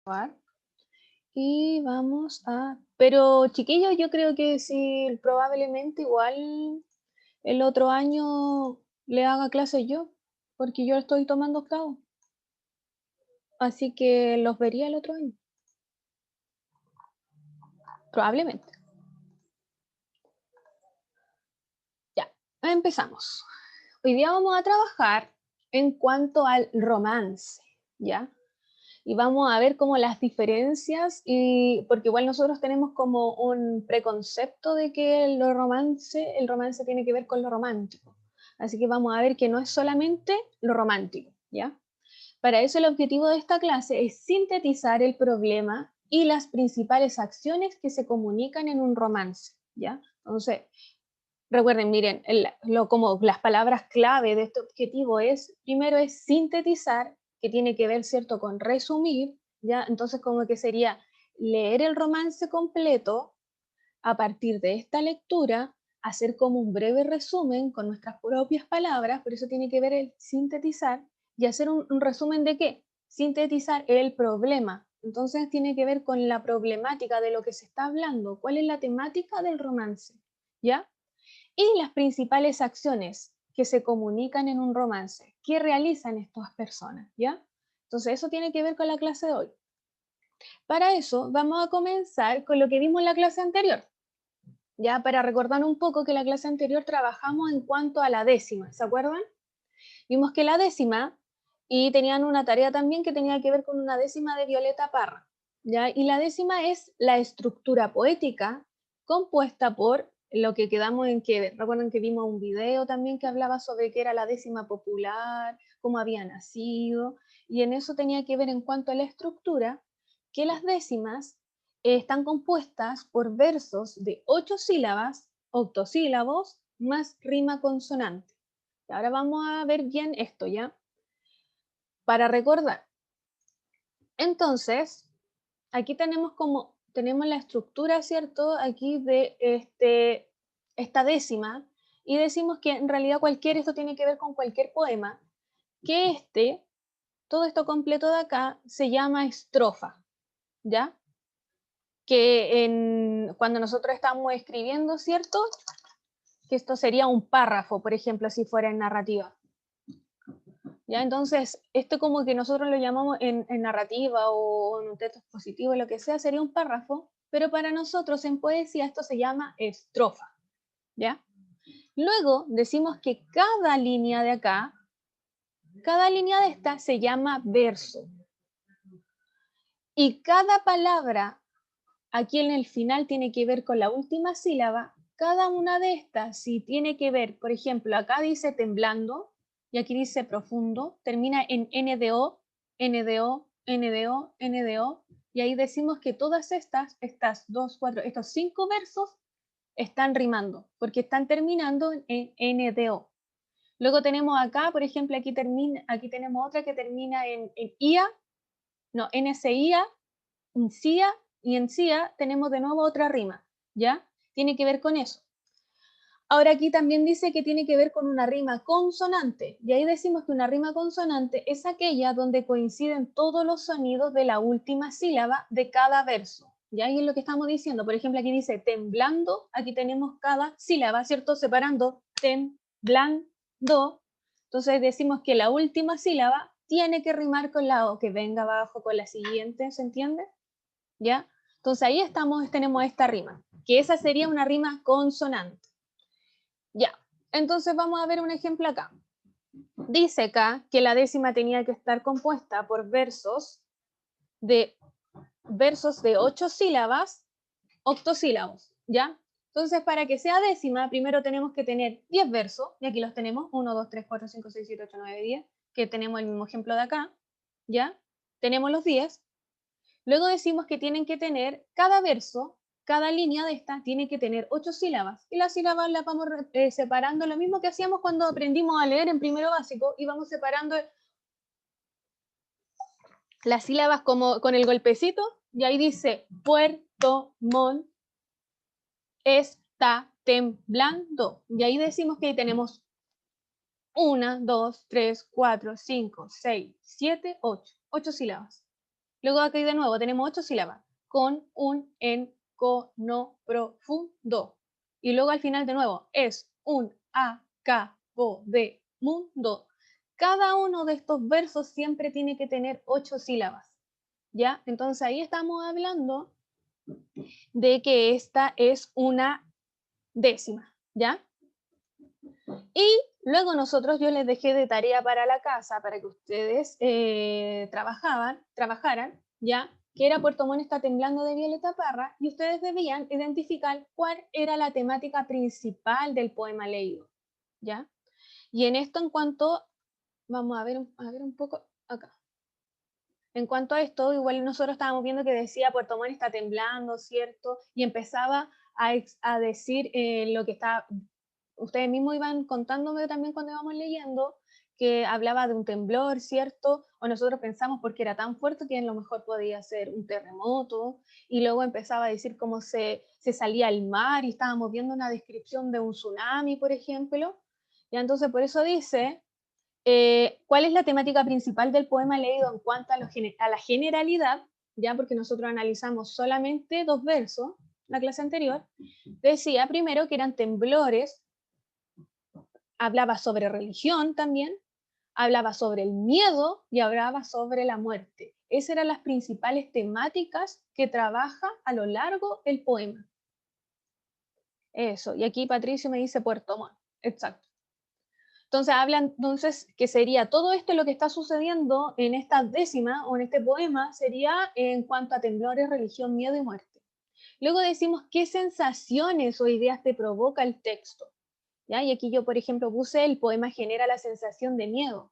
probar. Y vamos a... Pero chiquillos, yo creo que si probablemente igual el otro año le haga clase yo, porque yo estoy tomando octavo. Así que los vería el otro año. Probablemente. Ya, empezamos. Hoy día vamos a trabajar en cuanto al romance, ¿ya? Y vamos a ver como las diferencias, y porque igual nosotros tenemos como un preconcepto de que el romance tiene que ver con lo romántico. Así que vamos a ver que no es solamente lo romántico, ¿ya? Para eso el objetivo de esta clase es sintetizar el problema y las principales acciones que se comunican en un romance, ¿ya? Entonces, recuerden, miren, como las palabras clave de este objetivo primero es sintetizar, que tiene que ver, ¿cierto?, con resumir, ¿ya? Entonces, como que sería leer el romance completo, a partir de esta lectura, hacer como un breve resumen con nuestras propias palabras, por eso tiene que ver el sintetizar, y hacer un resumen de qué? Sintetizar el problema. Entonces, tiene que ver con la problemática de lo que se está hablando, cuál es la temática del romance, ¿ya? Y las principales acciones que se comunican en un romance, ¿qué realizan estas personas? ¿Ya? Entonces eso tiene que ver con la clase de hoy. Para eso vamos a comenzar con lo que vimos en la clase anterior. Ya, para recordar un poco que la clase anterior trabajamos en cuanto a la décima, ¿se acuerdan? Vimos que la décima, y tenían una tarea también que tenía que ver con una décima de Violeta Parra, ¿ya? Y la décima es la estructura poética compuesta por lo que quedamos en que, recuerden que vimos un video también que hablaba sobre qué era la décima popular, cómo había nacido, y en eso tenía que ver en cuanto a la estructura, que las décimas están compuestas por versos de 8 sílabas, octosílabos, más rima consonante. Ahora vamos a ver bien esto, ¿ya? Para recordar. Entonces, aquí tenemos la estructura, ¿cierto? Aquí de esta décima, y decimos que en realidad esto tiene que ver con cualquier poema, que todo esto completo de acá se llama estrofa, ¿ya? Cuando nosotros estamos escribiendo, ¿cierto? Que esto sería un párrafo, por ejemplo, si fuera en narrativa. ¿Ya? Entonces, esto como que nosotros lo llamamos en narrativa o en un texto expositivo, lo que sea, sería un párrafo, pero para nosotros en poesía esto se llama estrofa, ¿ya? Luego decimos que cada línea de acá, cada línea de esta se llama verso. Y cada palabra aquí en el final tiene que ver con la última sílaba. Cada una de estas, si tiene que ver, por ejemplo, acá dice temblando, y aquí dice profundo, termina en NDO, NDO, NDO, NDO, y ahí decimos que todas estas 2, 4, estos 5 versos están rimando, porque están terminando en NDO. Luego tenemos acá, por ejemplo, aquí tenemos otra que termina en IA, no, NCIA, CIA, y en CIA tenemos de nuevo otra rima, ¿ya? Tiene que ver con eso. Ahora aquí también dice que tiene que ver con una rima consonante, y ahí decimos que una rima consonante es aquella donde coinciden todos los sonidos de la última sílaba de cada verso. Y ahí es lo que estamos diciendo. Por ejemplo, aquí dice temblando, aquí tenemos cada sílaba, ¿cierto? Separando temblando. Entonces decimos que la última sílaba tiene que rimar con la O que venga abajo con la siguiente, ¿se entiende? ¿Ya? Entonces ahí tenemos esta rima, que esa sería una rima consonante. Ya, entonces vamos a ver un ejemplo acá. Dice acá que la décima tenía que estar compuesta por de 8 sílabas, octosílabos, ¿ya? Entonces, para que sea décima, primero tenemos que tener 10 versos, y aquí los tenemos, 1, 2, 3, 4, 5, 6, 7, 8, 9, 10, que tenemos el mismo ejemplo de acá, ¿ya? Tenemos los 10. Luego decimos que tienen que tener cada verso, cada línea de esta tiene que tener 8 sílabas. Y las sílabas las vamos separando, lo mismo que hacíamos cuando aprendimos a leer en primero básico, y vamos separando las sílabas como con el golpecito, y ahí dice Puerto Montt está temblando. Y ahí decimos que ahí tenemos 1, 2, 3, 4, 5, 6, 7, 8. 8 sílabas. Luego aquí de nuevo tenemos 8 sílabas. Con, un, en, co, no, profundo. Y luego al final de nuevo es un, acabo de mundo. Cada uno de estos versos siempre tiene que tener 8 sílabas. ¿Ya? Entonces ahí estamos hablando de que esta es una décima. ¿Ya? Y luego yo les dejé de tarea para la casa para que ustedes trabajaran, ¿ya? Que era Puerto Montt está temblando de Violeta Parra, y ustedes debían identificar cuál era la temática principal del poema leído, ¿ya? Y en esto, en cuanto, vamos a ver un poco acá. En cuanto a esto, igual nosotros estábamos viendo que decía Puerto Montt está temblando, ¿cierto? Y empezaba a decir lo que está, ustedes mismos iban contándome también cuando íbamos leyendo, que hablaba de un temblor, ¿cierto? O nosotros pensamos porque era tan fuerte que a lo mejor podía ser un terremoto, y luego empezaba a decir cómo se salía el mar, y estábamos viendo una descripción de un tsunami, por ejemplo. Y entonces por eso dice, ¿cuál es la temática principal del poema leído en cuanto a la generalidad? Ya, porque nosotros analizamos solamente 2 versos, la clase anterior. Decía primero que eran temblores, hablaba sobre religión también, hablaba sobre el miedo y hablaba sobre la muerte. Esas eran las principales temáticas que trabaja a lo largo el poema. Eso, y aquí Patricio me dice Puerto Montt, exacto. Entonces hablan, que sería todo esto lo que está sucediendo en esta décima o en este poema sería en cuanto a temblores, religión, miedo y muerte. Luego decimos qué sensaciones o ideas te provoca el texto. ¿Ya? Y aquí yo, por ejemplo, puse el poema genera la sensación de miedo,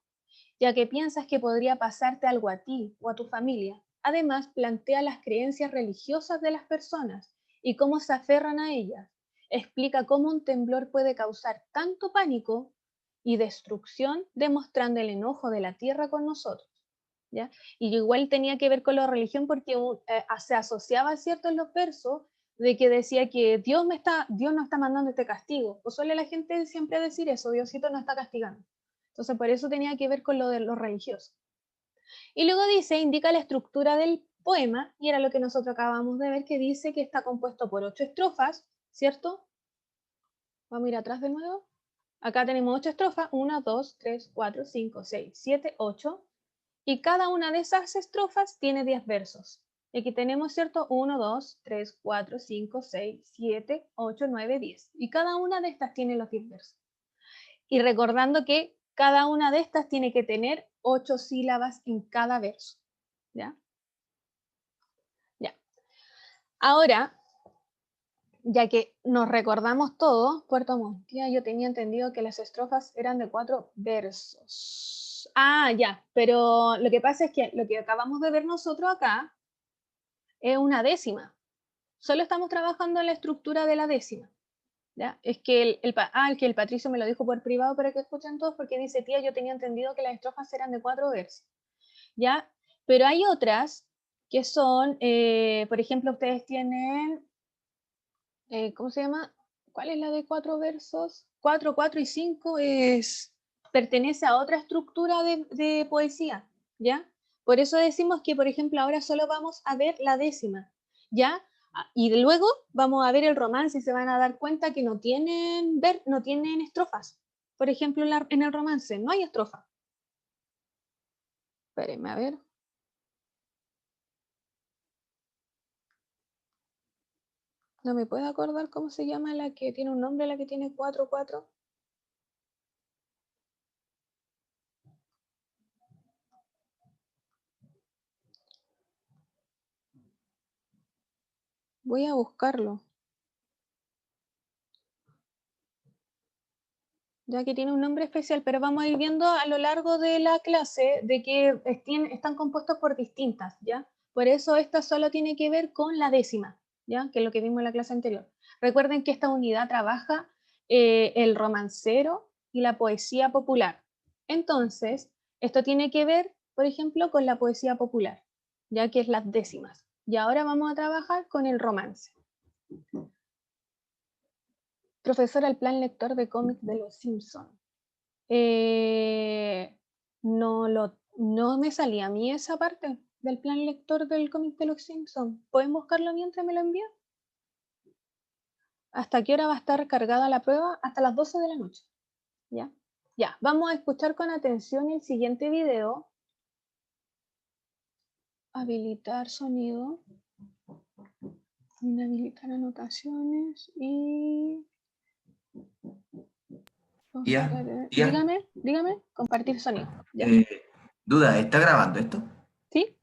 ya que piensas que podría pasarte algo a ti o a tu familia. Además, plantea las creencias religiosas de las personas y cómo se aferran a ellas. Explica cómo un temblor puede causar tanto pánico y destrucción, demostrando el enojo de la tierra con nosotros. ¿Ya? Y igual tenía que ver con la religión porque se asociaba, ¿cierto?, en los versos de que decía que Dios no está mandando este castigo. O suele la gente siempre decir eso, Diosito no está castigando. Entonces por eso tenía que ver con lo de los religiosos. Y luego dice, indica la estructura del poema, y era lo que nosotros acabamos de ver, que dice que está compuesto por 8 estrofas, ¿cierto? Vamos a ir atrás de nuevo. Acá tenemos 8 estrofas, 1, 2, 3, 4, 5, 6, 7, 8, y cada una de esas estrofas tiene 10 versos. Y aquí tenemos, ¿cierto? 1, 2, 3, 4, 5, 6, 7, 8, 9, 10. Y cada una de estas tiene los 10 versos. Y recordando que cada una de estas tiene que tener 8 sílabas en cada verso. ¿Ya? Ya. Ahora, ya que nos recordamos todo, Puerto Montt, yo tenía entendido que las estrofas eran de 4 versos. Ah, ya, pero lo que pasa es que lo que acabamos de ver nosotros acá es una décima. Solo estamos trabajando en la estructura de la décima. ¿Ya? Es que que el Patricio me lo dijo por privado para que escuchen todos, porque dice, tía, yo tenía entendido que las estrofas eran de 4 versos. ¿Ya? Pero hay otras que son, por ejemplo, ustedes tienen, ¿cómo se llama? ¿Cuál es la de 4 versos? 4, 4 y 5 pertenece a otra estructura de poesía, ¿ya? Por eso decimos que, por ejemplo, ahora solo vamos a ver la décima, ¿ya? Y luego vamos a ver el romance y se van a dar cuenta que no tienen estrofas. Por ejemplo, en el romance no hay estrofa. Espérenme, a ver. No me puedo acordar cómo se llama la que tiene un nombre, la que tiene 4, 4. Voy a buscarlo. Ya que tiene un nombre especial, pero vamos a ir viendo a lo largo de la clase de que están compuestos por distintas, ¿ya? Por eso esta solo tiene que ver con la décima, ¿ya? Que es lo que vimos en la clase anterior. Recuerden que esta unidad trabaja el romancero y la poesía popular. Entonces, esto tiene que ver, por ejemplo, con la poesía popular, ya que es las décimas. Y ahora vamos a trabajar con el romance. Profesor al plan lector de cómics de Los Simpsons. No me salía a mí esa parte. del plan lector del cómic de los Simpsons. ¿Pueden buscarlo mientras me lo envían? ¿Hasta qué hora va a estar cargada la prueba? Hasta las 12 de la noche. ¿Ya? Ya, vamos a escuchar con atención el siguiente video. Habilitar sonido. Inhabilitar anotaciones y... Ian, Dígame, compartir sonido. ¿Ya? duda, ¿está grabando esto? ¿Sí?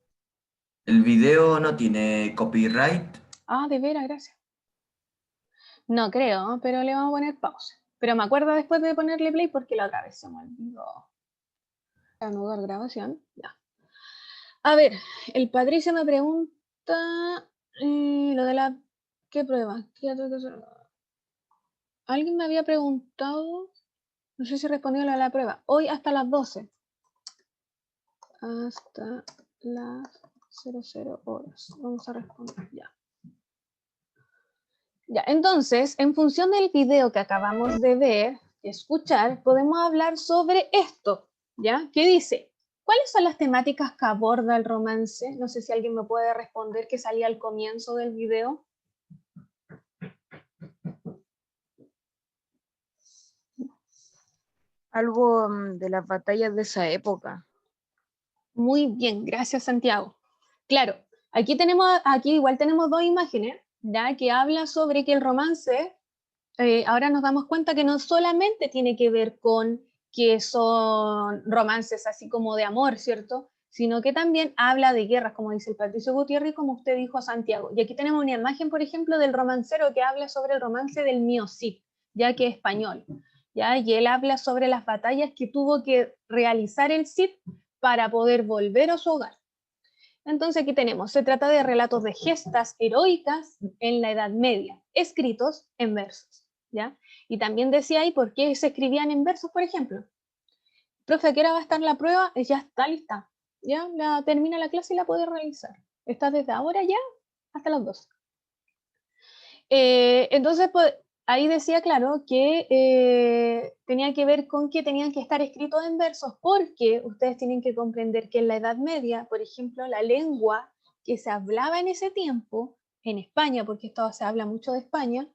¿El video no tiene copyright? Ah, de veras, gracias. No creo, pero le vamos a poner pausa. Pero me acuerdo después de ponerle play porque la otra vez se me olvidó. Anudar grabación. Ya. A ver, el Patricio me pregunta lo de la... ¿Qué prueba? Alguien me había preguntado, no sé si respondió lo de la prueba. Hoy hasta las 12. Hasta las 00 horas. Vamos a responder ya. Ya, entonces, en función del video que acabamos de ver, escuchar, podemos hablar sobre esto, ¿ya? ¿Qué dice? ¿Cuáles son las temáticas que aborda el romance? No sé si alguien me puede responder que salía al comienzo del video. Algo de las batallas de esa época. Muy bien, gracias Santiago. Claro, aquí igual tenemos dos imágenes, ¿ya? Que habla sobre que el romance, ahora nos damos cuenta que no solamente tiene que ver con que son romances así como de amor, ¿cierto? Sino que también habla de guerras, como dice el Patricio Gutiérrez y como usted dijo Santiago. Y aquí tenemos una imagen, por ejemplo, del romancero que habla sobre el romance del mío Cid, ya que es español, ¿ya? Y él habla sobre las batallas que tuvo que realizar el Cid para poder volver a su hogar. Entonces aquí tenemos, se trata de relatos de gestas heroicas en la Edad Media, escritos en versos, ¿ya? Y también decía ahí por qué se escribían en versos, por ejemplo. Profe, ¿a qué hora va a estar la prueba? Ya está lista, ya termina la clase y la puede realizar. Está desde ahora ya hasta las 2. Entonces, pues, ahí decía, claro, que tenía que ver con que tenían que estar escritos en versos, porque ustedes tienen que comprender que en la Edad Media, por ejemplo, la lengua que se hablaba en ese tiempo, en España, porque esto se habla mucho de España,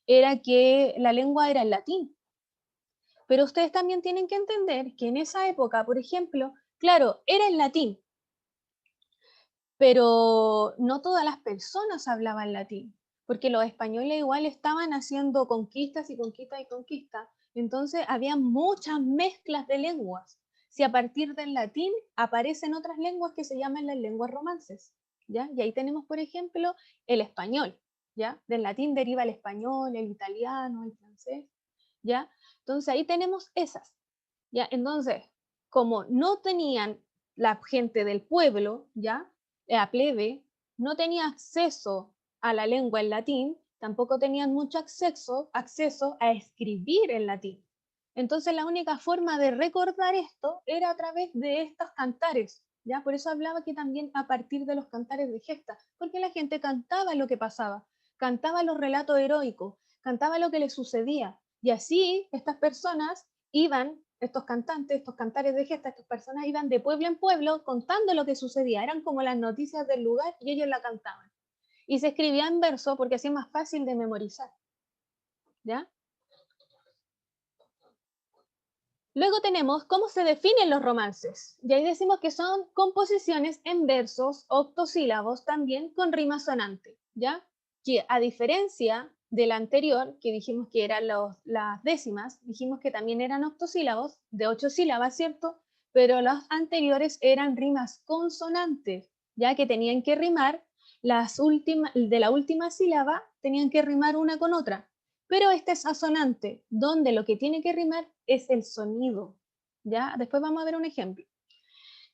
era que la lengua era el latín. Pero ustedes también tienen que entender que en esa época, por ejemplo, claro, era el latín, pero no todas las personas hablaban latín, porque los españoles igual estaban haciendo conquistas y conquistas y conquistas, entonces había muchas mezclas de lenguas. Si a partir del latín aparecen otras lenguas que se llaman las lenguas romances, ¿ya? Y ahí tenemos, por ejemplo, el español, ¿ya? Del latín deriva el español, el italiano, el francés, ¿ya? Entonces ahí tenemos esas, ¿ya? Entonces, como no tenían la gente del pueblo, ¿ya? La plebe, no tenía acceso a la lengua en latín, tampoco tenían mucho acceso a escribir en latín. Entonces la única forma de recordar esto era a través de estos cantares, ¿ya? Por eso hablaba que también a partir de los cantares de gesta, porque la gente cantaba lo que pasaba, cantaba los relatos heroicos, cantaba lo que les sucedía, y así estas personas iban, estos cantantes, estos cantares de gesta, estas personas iban de pueblo en pueblo contando lo que sucedía, eran como las noticias del lugar y ellos la cantaban. Y se escribía en verso porque así es más fácil de memorizar, ¿ya? Luego tenemos cómo se definen los romances. Y ahí decimos que son composiciones en versos, octosílabos, también con rima sonante, ¿ya? Que a diferencia del anterior, que dijimos que eran las décimas, dijimos que también eran octosílabos, de 8 sílabas, ¿cierto? Pero los anteriores eran rimas consonantes, ya que tenían que rimar de la última sílaba, tenían que rimar una con otra. Pero este es asonante, donde lo que tiene que rimar es el sonido, ¿ya? Después vamos a ver un ejemplo.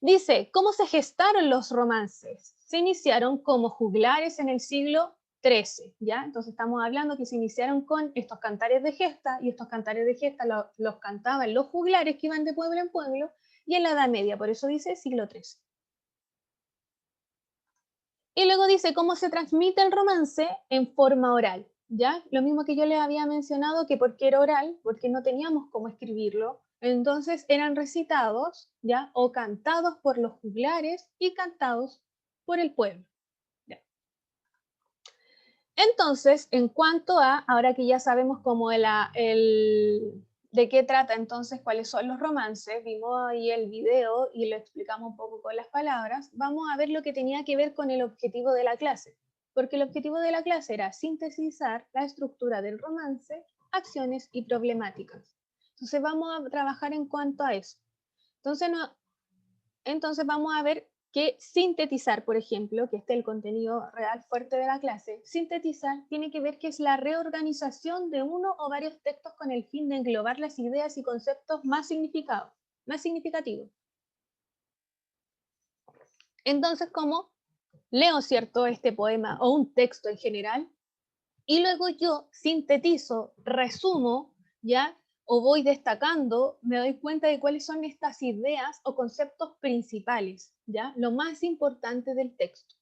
Dice, ¿cómo se gestaron los romances? Se iniciaron como juglares en el siglo XIII, ¿ya? Entonces estamos hablando que se iniciaron con estos cantares de gesta, y estos cantares de gesta los cantaban los juglares que iban de pueblo en pueblo, y en la Edad Media, por eso dice siglo XIII. Y luego dice cómo se transmite el romance en forma oral, ¿ya? Lo mismo que yo les había mencionado, que porque era oral, porque no teníamos cómo escribirlo, entonces eran recitados, ¿ya? O cantados por los juglares y cantados por el pueblo. Ya. Entonces, en cuanto a, ahora que ya sabemos cómo de qué trata entonces, cuáles son los romances, vimos ahí el video y lo explicamos un poco con las palabras, vamos a ver lo que tenía que ver con el objetivo de la clase, porque el objetivo de la clase era sintetizar la estructura del romance, acciones y problemáticas. Entonces vamos a trabajar en cuanto a eso. Entonces vamos a ver que sintetizar, por ejemplo, que este es el contenido real fuerte de la clase, sintetizar tiene que ver que es la reorganización de uno o varios textos con el fin de englobar las ideas y conceptos más significativos. Entonces, como leo, ¿cierto?, este poema o un texto en general, y luego yo sintetizo, resumo, ¿ya?, o voy destacando, me doy cuenta de cuáles son estas ideas o conceptos principales, ¿ya? Lo más importante del texto.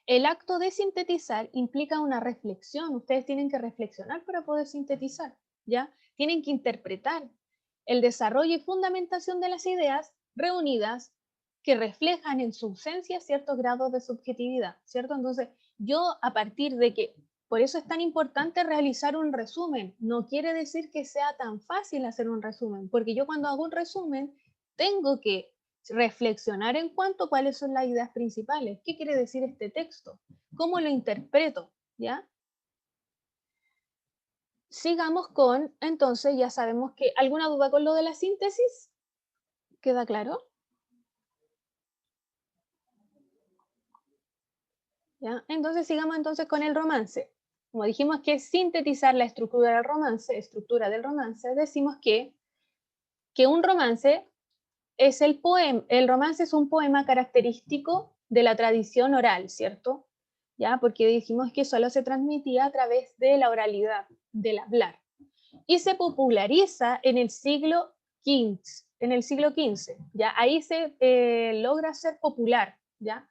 El acto de sintetizar implica una reflexión. Ustedes tienen que reflexionar para poder sintetizar, ¿ya? Tienen que interpretar el desarrollo y fundamentación de las ideas reunidas que reflejan en su ausencia ciertos grados de subjetividad, ¿cierto? Entonces, yo a partir de que por eso es tan importante realizar un resumen. No quiere decir que sea tan fácil hacer un resumen, porque yo cuando hago un resumen tengo que reflexionar en cuanto a cuáles son las ideas principales. ¿Qué quiere decir este texto? ¿Cómo lo interpreto? ¿Ya? Sigamos con, entonces ya sabemos que, ¿alguna duda con lo de la síntesis? ¿Queda claro? ¿Ya? Entonces sigamos entonces con el romance. Como dijimos que es sintetizar la estructura del romance, decimos que un romance es el romance es un poema característico de la tradición oral, ¿cierto? ¿Ya? Porque dijimos que solo se transmitía a través de la oralidad, del hablar. Y se populariza en el siglo XV, ¿ya? Ahí se logra ser popular, ¿ya?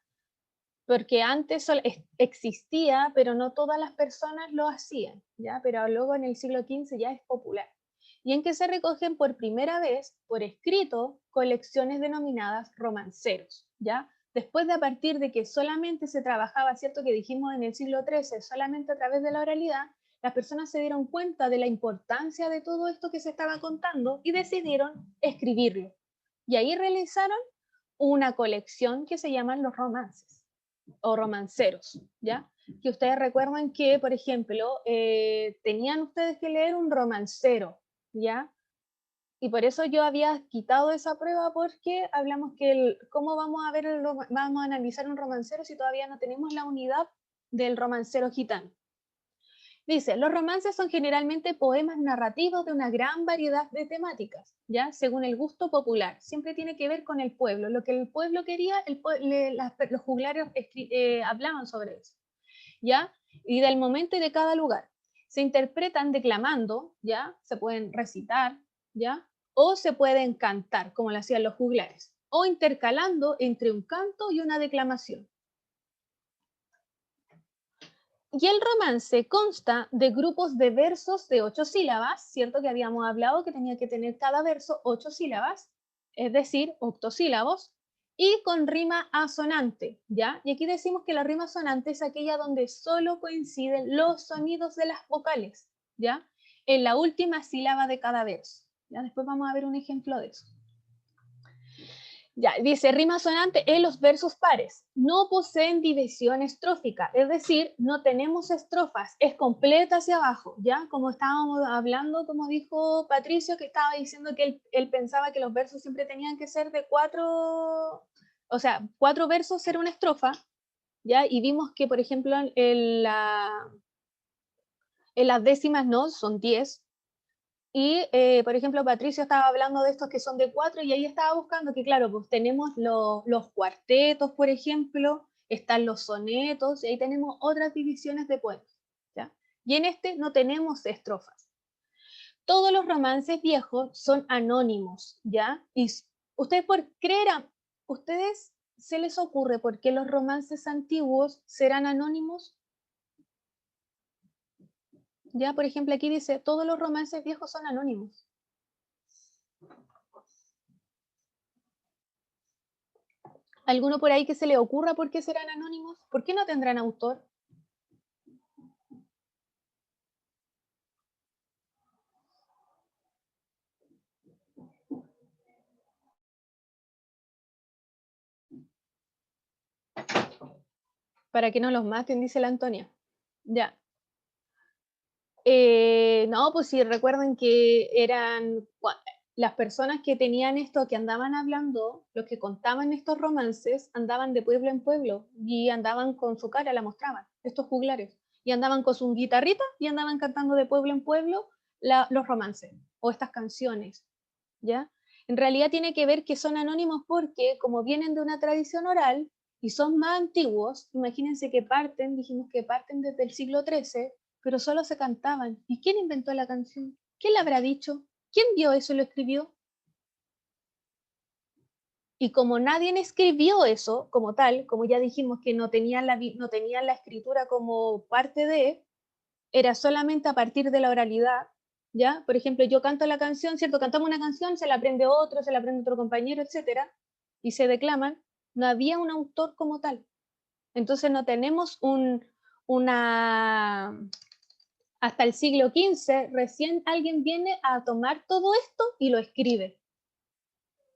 Porque antes solo existía, pero no todas las personas lo hacían, ¿ya? Pero luego en el siglo XV ya es popular. Y en que se recogen por primera vez, por escrito, colecciones denominadas romanceros, ¿ya? Después de a partir de que solamente se trabajaba, ¿cierto? Que dijimos en el siglo XIII, solamente a través de la oralidad, las personas se dieron cuenta de la importancia de todo esto que se estaba contando y decidieron escribirlo. Y ahí realizaron una colección que se llaman los romances o romanceros, ¿ya? Que ustedes recuerdan que, por ejemplo, tenían ustedes que leer un romancero, ¿ya? Y por eso yo había quitado esa prueba porque hablamos que cómo vamos a ver vamos a analizar un romancero si todavía no tenemos la unidad del romancero gitano. Dice, los romances son generalmente poemas narrativos de una gran variedad de temáticas, ¿ya? Según el gusto popular. Siempre tiene que ver con el pueblo. Lo que el pueblo quería, los juglares hablaban sobre eso, ¿ya? Y del momento y de cada lugar. Se interpretan declamando, ¿ya? Se pueden recitar, ¿ya? O se pueden cantar, como lo hacían los juglares. O intercalando entre un canto y una declamación. Y el romance consta de grupos de versos de 8 sílabas, ¿cierto? Que habíamos hablado que tenía que tener cada verso 8 sílabas, es decir, octosílabos, y con rima asonante, ¿ya? Y aquí decimos que la rima asonante es aquella donde solo coinciden los sonidos de las vocales, ¿ya? En la última sílaba de cada verso, ¿ya? Después vamos a ver un ejemplo de eso. Ya, dice, rima sonante en los versos pares. No poseen división estrófica, es decir, no tenemos estrofas, es completa hacia abajo, ¿ya? Como estábamos hablando, como dijo Patricio, que estaba diciendo que él pensaba que los versos siempre tenían que ser de 4, o sea, 4 versos era una estrofa, ¿ya? Y vimos que, por ejemplo, en las décimas no, son 10. Y, por ejemplo, Patricio estaba hablando de estos que son de 4 y ahí estaba buscando que, claro, pues tenemos los cuartetos, por ejemplo, están los sonetos y ahí tenemos otras divisiones de poemas, ¿ya? Y en este no tenemos estrofas. Todos los romances viejos son anónimos, ¿ya? Y ustedes ¿ustedes se les ocurre por qué los romances antiguos serán anónimos? Ya, por ejemplo, aquí dice, todos los romances viejos son anónimos. ¿Alguno por ahí que se le ocurra por qué serán anónimos? ¿Por qué no tendrán autor? Para que no los maten, dice la Antonia. Ya. No, pues sí, recuerden que eran las personas que tenían esto, que andaban hablando, los que contaban estos romances, andaban de pueblo en pueblo y andaban con su cara, la mostraban, estos juglares, y andaban con su guitarrita y andaban cantando de pueblo en pueblo los romances o estas canciones, ¿ya? En realidad tiene que ver que son anónimos porque como vienen de una tradición oral y son más antiguos, imagínense que parten, dijimos que parten desde el siglo XIII, pero solo se cantaban. ¿Y quién inventó la canción? ¿Quién la habrá dicho? ¿Quién vio eso y lo escribió? Y como nadie escribió eso como tal, como ya dijimos que no tenían la escritura como parte de, era solamente a partir de la oralidad, ¿ya? Por ejemplo, yo canto la canción, ¿cierto? Cantamos una canción, se la aprende otro, se la aprende otro compañero, etcétera, y se declaman. No había un autor como tal. Entonces no tenemos una... Hasta el siglo XV, recién alguien viene a tomar todo esto y lo escribe,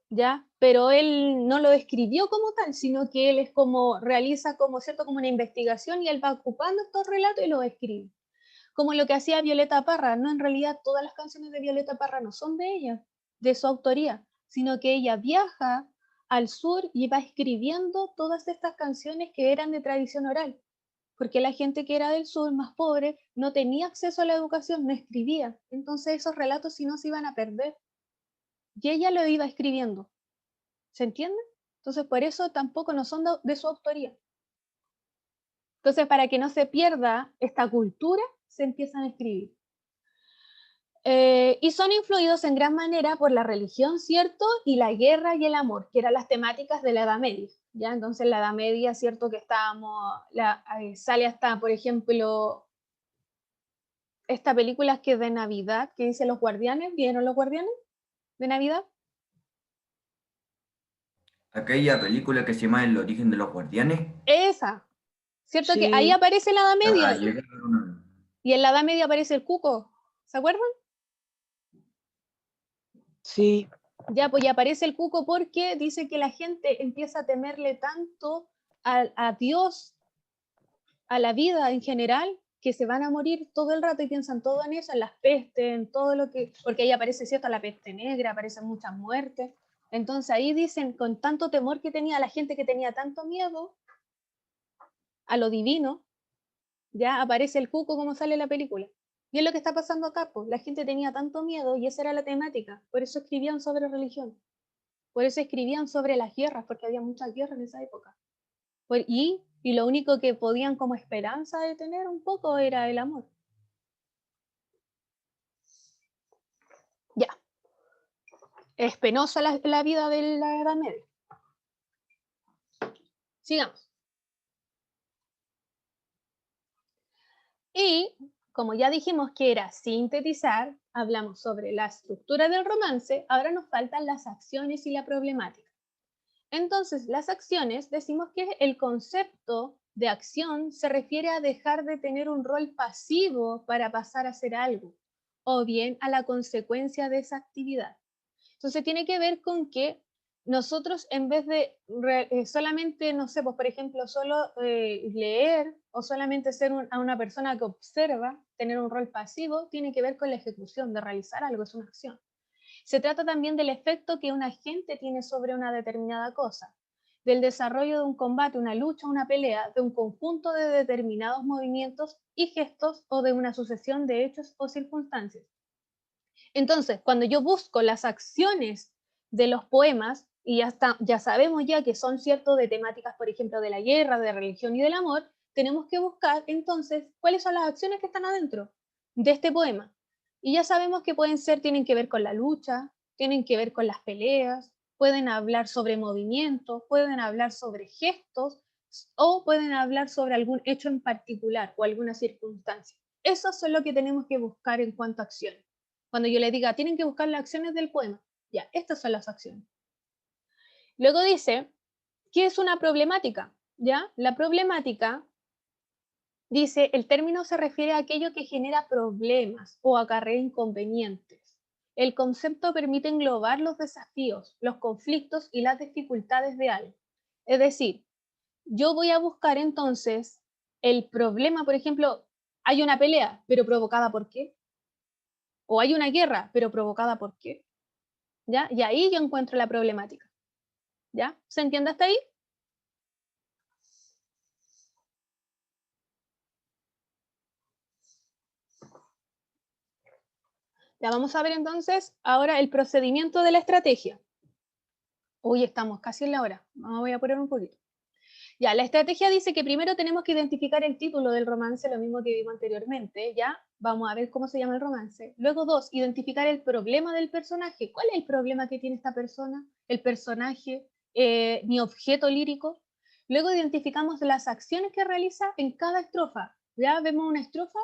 ¿ya? Pero él no lo escribió como tal, sino que él es como, realiza como, ¿cierto? Como una investigación y él va ocupando estos relatos y los escribe. Como lo que hacía Violeta Parra, ¿no? En realidad todas las canciones de Violeta Parra no son de ella, de su autoría, sino que ella viaja al sur y va escribiendo todas estas canciones que eran de tradición oral, porque la gente que era del sur, más pobre, no tenía acceso a la educación, no escribía. Entonces esos relatos si no se iban a perder. Y ella lo iba escribiendo. ¿Se entiende? Entonces por eso tampoco no son de su autoría. Entonces para que no se pierda esta cultura, se empiezan a escribir. Y son influidos en gran manera por la religión, ¿cierto? Y la guerra y el amor, que eran las temáticas de la Edad Media, ¿ya? Entonces, la Edad Media, ¿cierto? Que sale hasta, por ejemplo, esta película que es de Navidad, que dice Los Guardianes, ¿vieron Los Guardianes de Navidad? Aquella película que se llama El origen de los guardianes. Esa, ¿cierto? Que ahí Sí, aparece la Edad Ah, Media, y en la Edad Media aparece el cuco, ¿se acuerdan? sí. Ya, pues ya aparece el cuco porque dice que la gente empieza a temerle tanto a Dios, a la vida en general, que se van a morir todo el rato y piensan todo en eso, en las pestes, en todo lo que, porque ahí aparece, ¿cierto? La peste negra, aparecen muchas muertes. Entonces ahí dicen, con tanto temor que tenía la gente, que tenía tanto miedo a lo divino, ya aparece el cuco como sale en la película. Y es lo que está pasando acá, pues la gente tenía tanto miedo y esa era la temática, por eso escribían sobre religión, por eso escribían sobre las guerras, porque había muchas guerras en esa época. Y lo único que podían como esperanza de tener un poco era el amor. Ya, es penosa la vida de la Edad Media. Sigamos. Y como ya dijimos que era sintetizar, hablamos sobre la estructura del romance, ahora nos faltan las acciones y la problemática. Entonces, las acciones, decimos que el concepto de acción se refiere a dejar de tener un rol pasivo para pasar a hacer algo, o bien a la consecuencia de esa actividad. Entonces, tiene que ver con que nosotros, en vez de solamente, no sé, pues por ejemplo, solo leer o solamente ser una persona que observa, tener un rol pasivo, tiene que ver con la ejecución de realizar algo, es una acción. Se trata también del efecto que un agente tiene sobre una determinada cosa, del desarrollo de un combate, una lucha, una pelea, de un conjunto de determinados movimientos y gestos o de una sucesión de hechos o circunstancias. Entonces, cuando yo busco las acciones de los poemas, y ya sabemos ya que son ciertos de temáticas, por ejemplo, de la guerra, de religión y del amor, tenemos que buscar entonces cuáles son las acciones que están adentro de este poema. Y ya sabemos que tienen que ver con la lucha, tienen que ver con las peleas, pueden hablar sobre movimientos, pueden hablar sobre gestos o pueden hablar sobre algún hecho en particular o alguna circunstancia. Eso es lo que tenemos que buscar en cuanto a acciones. Cuando yo le diga, tienen que buscar las acciones del poema, ya, estas son las acciones. Luego dice ¿Qué es una problemática? ¿Ya? La problemática, dice, el término se refiere a aquello que genera problemas o acarrea inconvenientes. El concepto permite englobar los desafíos, los conflictos y las dificultades de algo. Es decir, yo voy a buscar entonces el problema, por ejemplo, hay una pelea, pero provocada por qué? O hay una guerra, pero provocada por qué? ¿Ya? Y ahí yo encuentro la problemática. ¿Ya? ¿Se entiende hasta ahí? Ya vamos a ver entonces ahora el procedimiento de la estrategia. Uy, estamos casi en la hora. Voy a poner un poquito. Ya, la estrategia dice que primero tenemos que identificar el título del romance, lo mismo que vimos anteriormente, ¿ya? Vamos a ver cómo se llama el romance. Luego, 2, identificar el problema del personaje. ¿Cuál es el problema que tiene esta persona? El personaje, mi objeto lírico. Luego identificamos las acciones que realiza en cada estrofa. Ya vemos una estrofa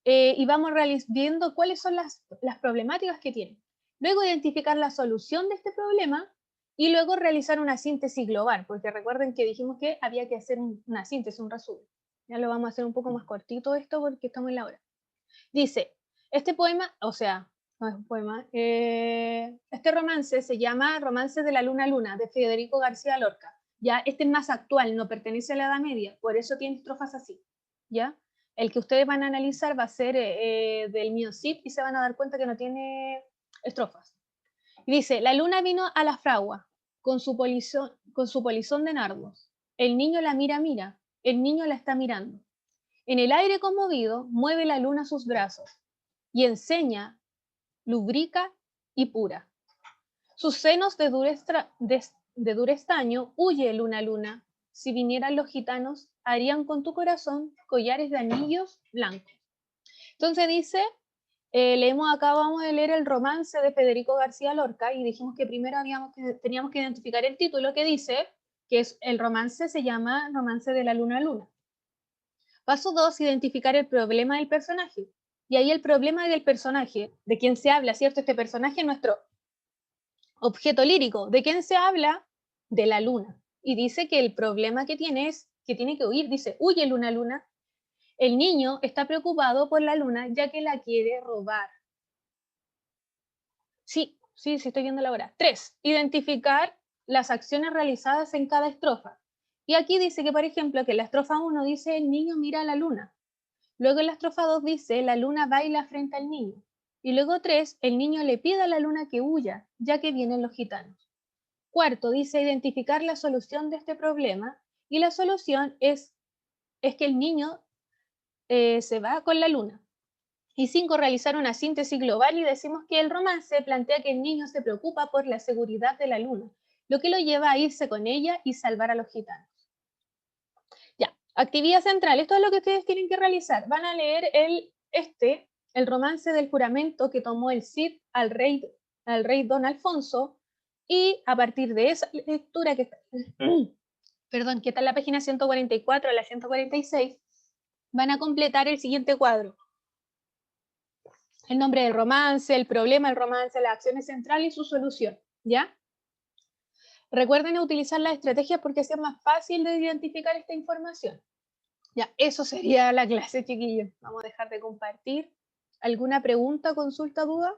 y vamos viendo cuáles son las problemáticas que tiene. Luego identificar la solución de este problema y luego realizar una síntesis global, porque recuerden que dijimos que había que hacer una síntesis, un resumen. Ya lo vamos a hacer un poco más cortito esto porque estamos en la hora. Dice, este poema, o sea, no es un poema, este romance se llama Romance de la Luna Luna, de Federico García Lorca. Ya, este es más actual, no pertenece a la Edad Media, por eso tiene estrofas así, ¿ya? El que ustedes van a analizar va a ser del mío Cid y se van a dar cuenta que no tiene estrofas. Y dice, la luna vino a la fragua con su polizón de nardos. El niño la mira, el niño la está mirando. En el aire conmovido mueve la luna sus brazos y enseña, lubrica y pura. Sus senos de duro estaño huye luna luna. Si vinieran los gitanos, harían con tu corazón collares de anillos blancos. Entonces dice, acabamos de leer el romance de Federico García Lorca y dijimos que primero teníamos que identificar el título que dice que es el romance se llama Romance de la Luna Luna. Paso 2, identificar el problema del personaje. Y ahí el problema del personaje, de quién se habla, ¿cierto? Este personaje es nuestro objeto lírico. ¿De quién se habla? De la luna. Y dice que el problema que tiene es que tiene que huir. Dice, huye luna, luna. El niño está preocupado por la luna ya que la quiere robar. Sí, estoy viendo la hora. 3, identificar las acciones realizadas en cada estrofa. Y aquí dice que, por ejemplo, que en la estrofa 1 dice, el niño mira a la luna. Luego en la estrofa 2 dice, la luna baila frente al niño. Y luego 3, el niño le pide a la luna que huya, ya que vienen los gitanos. 4, dice identificar la solución de este problema. Y la solución es que el niño se va con la luna. Y 5, realizar una síntesis global y decimos que el romance plantea que el niño se preocupa por la seguridad de la luna, lo que lo lleva a irse con ella y salvar a los gitanos. Ya, actividad central. Esto es lo que ustedes tienen que realizar. Van a leer el romance del juramento que tomó el Cid al rey Don Alfonso, y a partir de esa lectura que está, que está en la página 144 a la 146, van a completar el siguiente cuadro. El nombre del romance, el problema del romance, las acciones centrales y su solución, ¿ya? Recuerden utilizar las estrategias porque así es más fácil de identificar esta información. Ya, eso sería la clase, chiquillos. Vamos a dejar de compartir. ¿Alguna pregunta, consulta, duda?